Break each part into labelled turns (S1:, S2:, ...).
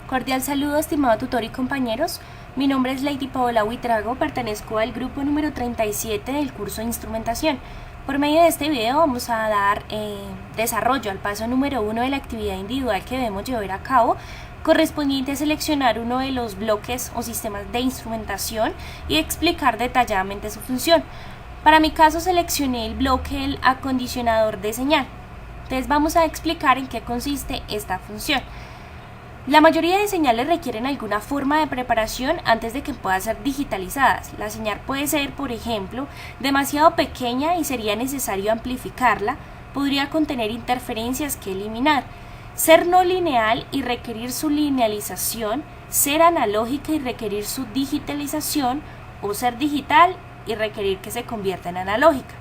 S1: Cordial saludo, estimado tutor y compañeros. Mi nombre es Lady Paola Huitrago, pertenezco al grupo número 37 del curso de instrumentación. Por medio de este video vamos a dar desarrollo al paso número 1 de la actividad individual que debemos llevar a cabo, correspondiente a seleccionar uno de los bloques o sistemas de instrumentación y explicar detalladamente su función. Para mi caso seleccioné el bloque del acondicionador de señal. Entonces vamos a explicar en qué consiste esta función. La mayoría de señales requieren alguna forma de preparación antes de que puedan ser digitalizadas. La señal puede ser, por ejemplo, demasiado pequeña y sería necesario amplificarla, podría contener interferencias que eliminar, ser no lineal y requerir su linealización, ser analógica y requerir su digitalización, o ser digital y requerir que se convierta en analógica.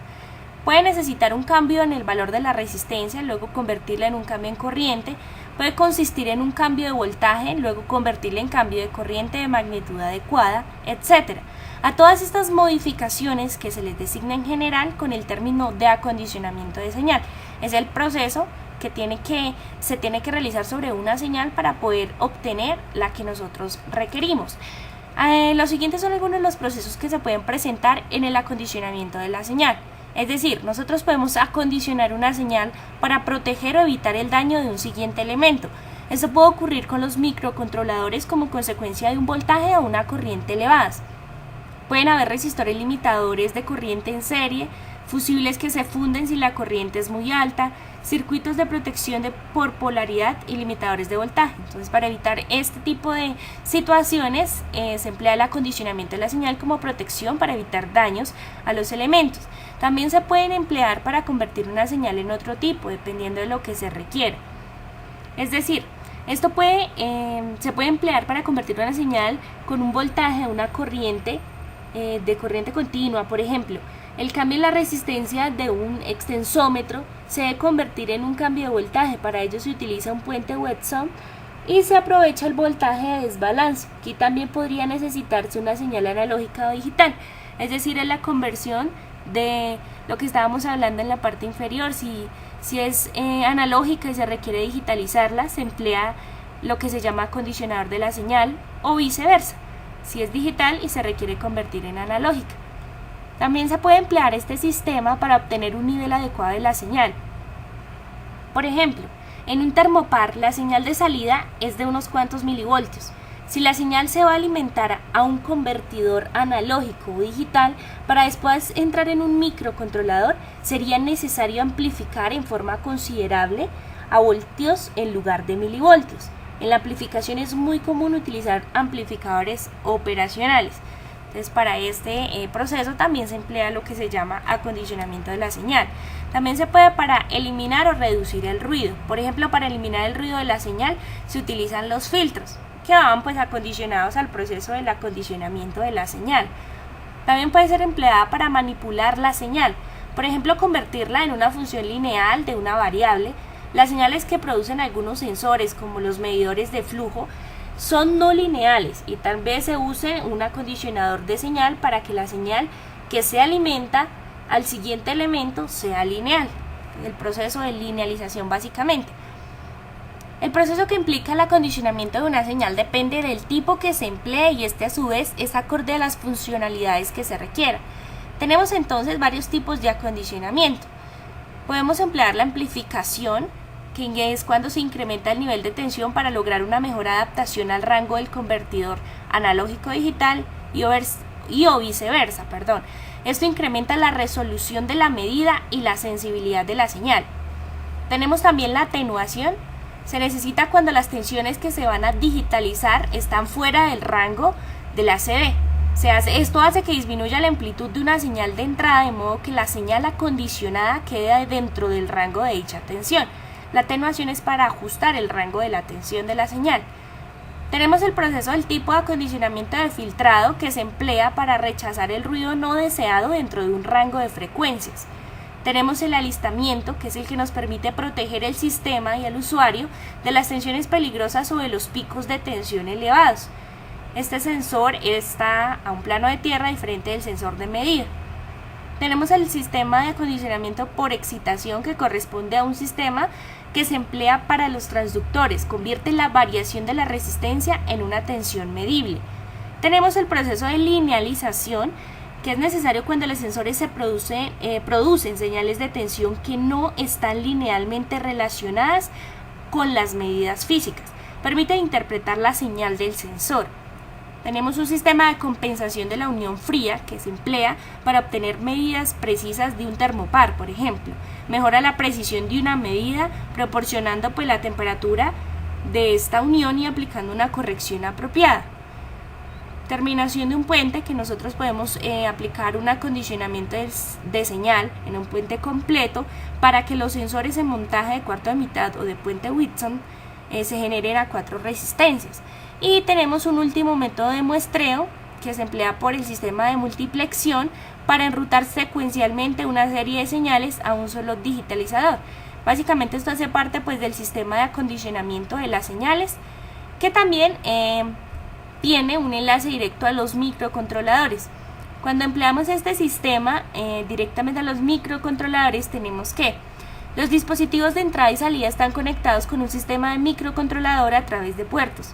S1: Puede necesitar un cambio en el valor de la resistencia, luego convertirla en un cambio en corriente. Puede consistir en un cambio de voltaje, luego convertirla en cambio de corriente de magnitud adecuada, etc. A todas estas modificaciones que se les designa en general con el término de acondicionamiento de señal. Es el proceso que se tiene que realizar sobre una señal para poder obtener la que nosotros requerimos. Los siguientes son algunos de los procesos que se pueden presentar en el acondicionamiento de la señal. Es decir, nosotros podemos acondicionar una señal para proteger o evitar el daño de un siguiente elemento. Esto puede ocurrir con los microcontroladores como consecuencia de un voltaje o una corriente elevadas. Pueden haber resistores limitadores de corriente en serie, fusibles que se funden si la corriente es muy alta, circuitos de protección por polaridad y limitadores de voltaje. Entonces, para evitar este tipo de situaciones, se emplea el acondicionamiento de la señal como protección para evitar daños a los elementos. También se pueden emplear para convertir una señal en otro tipo, dependiendo de lo que se requiera. Es decir, esto se puede emplear para convertir una señal con un voltaje a una corriente de corriente continua. Por ejemplo, el cambio en la resistencia de un extensómetro se debe convertir en un cambio de voltaje. Para ello se utiliza un puente Weston y se aprovecha el voltaje de desbalance. Aquí también podría necesitarse una señal analógica o digital, es decir, es la conversión de lo que estábamos hablando en la parte inferior. Si es analógica y se requiere digitalizarla, se emplea lo que se llama acondicionador de la señal, o viceversa, si es digital y se requiere convertir en analógica. También se puede emplear este sistema para obtener un nivel adecuado de la señal. Por ejemplo, en un termopar la señal de salida es de unos cuantos milivoltios. Si la señal se va a alimentar a un convertidor analógico o digital, para después entrar en un microcontrolador, sería necesario amplificar en forma considerable a voltios en lugar de milivoltios. En la amplificación es muy común utilizar amplificadores operacionales. Entonces, para este proceso también se emplea lo que se llama acondicionamiento de la señal. También se puede para eliminar o reducir el ruido. Por ejemplo, para eliminar el ruido de la señal se utilizan los filtros, que van acondicionados al proceso del acondicionamiento de la señal. También puede ser empleada para manipular la señal, por ejemplo, convertirla en una función lineal de una variable. Las señales que producen algunos sensores, como los medidores de flujo, son no lineales y tal vez se use un acondicionador de señal para que la señal que se alimenta al siguiente elemento sea lineal. El proceso de linealización básicamente. El proceso que implica el acondicionamiento de una señal depende del tipo que se emplee y este a su vez es acorde a las funcionalidades que se requieran. Tenemos entonces varios tipos de acondicionamiento. Podemos emplear la amplificación, que es cuando se incrementa el nivel de tensión para lograr una mejor adaptación al rango del convertidor analógico digital y o viceversa. Esto incrementa la resolución de la medida y la sensibilidad de la señal. Tenemos también la atenuación. Se necesita cuando las tensiones que se van a digitalizar están fuera del rango de la ACB. Esto hace que disminuya la amplitud de una señal de entrada, de modo que la señal acondicionada quede dentro del rango de dicha tensión. La atenuación es para ajustar el rango de la tensión de la señal. Tenemos el proceso del tipo de acondicionamiento de filtrado, que se emplea para rechazar el ruido no deseado dentro de un rango de frecuencias. Tenemos el alistamiento, que es el que nos permite proteger el sistema y al usuario de las tensiones peligrosas o de los picos de tensión elevados. Este sensor está a un plano de tierra diferente del sensor de medida. Tenemos el sistema de acondicionamiento por excitación, que corresponde a un sistema que se emplea para los transductores, convierte la variación de la resistencia en una tensión medible. Tenemos el proceso de linealización, que es necesario cuando los sensores producen señales de tensión que no están linealmente relacionadas con las medidas físicas. Permite interpretar la señal del sensor. Tenemos un sistema de compensación de la unión fría que se emplea para obtener medidas precisas de un termopar, por ejemplo. Mejora la precisión de una medida proporcionando la temperatura de esta unión y aplicando una corrección apropiada. Terminación de un puente, que nosotros podemos aplicar un acondicionamiento de señal en un puente completo para que los sensores en montaje de cuarto de mitad o de puente Whitson se generen a 4 resistencias. Y tenemos un último método de muestreo que se emplea por el sistema de multiplexión para enrutar secuencialmente una serie de señales a un solo digitalizador. Básicamente esto hace parte del sistema de acondicionamiento de las señales, que también tiene un enlace directo a los microcontroladores. Cuando empleamos este sistema directamente a los microcontroladores, tenemos que los dispositivos de entrada y salida están conectados con un sistema de microcontrolador a través de puertos.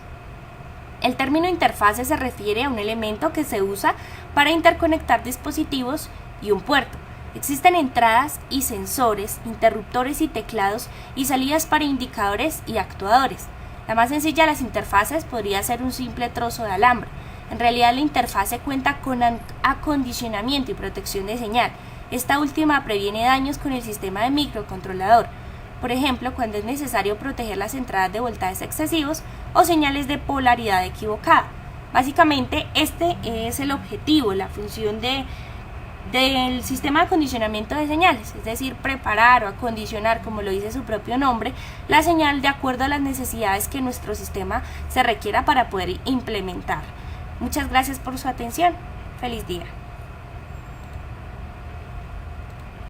S1: El término interfase se refiere a un elemento que se usa para interconectar dispositivos y un puerto. Existen entradas y sensores, interruptores y teclados, y salidas para indicadores y actuadores. La más sencilla de las interfaces podría ser un simple trozo de alambre. En realidad la interfase cuenta con acondicionamiento y protección de señal. Esta última previene daños con el sistema de microcontrolador. Por ejemplo, cuando es necesario proteger las entradas de voltajes excesivos o señales de polaridad equivocada. Básicamente este es el objetivo, la función del sistema de acondicionamiento de señales, es decir, preparar o acondicionar, como lo dice su propio nombre, la señal de acuerdo a las necesidades que nuestro sistema se requiera para poder implementar. Muchas gracias por su atención. Feliz día.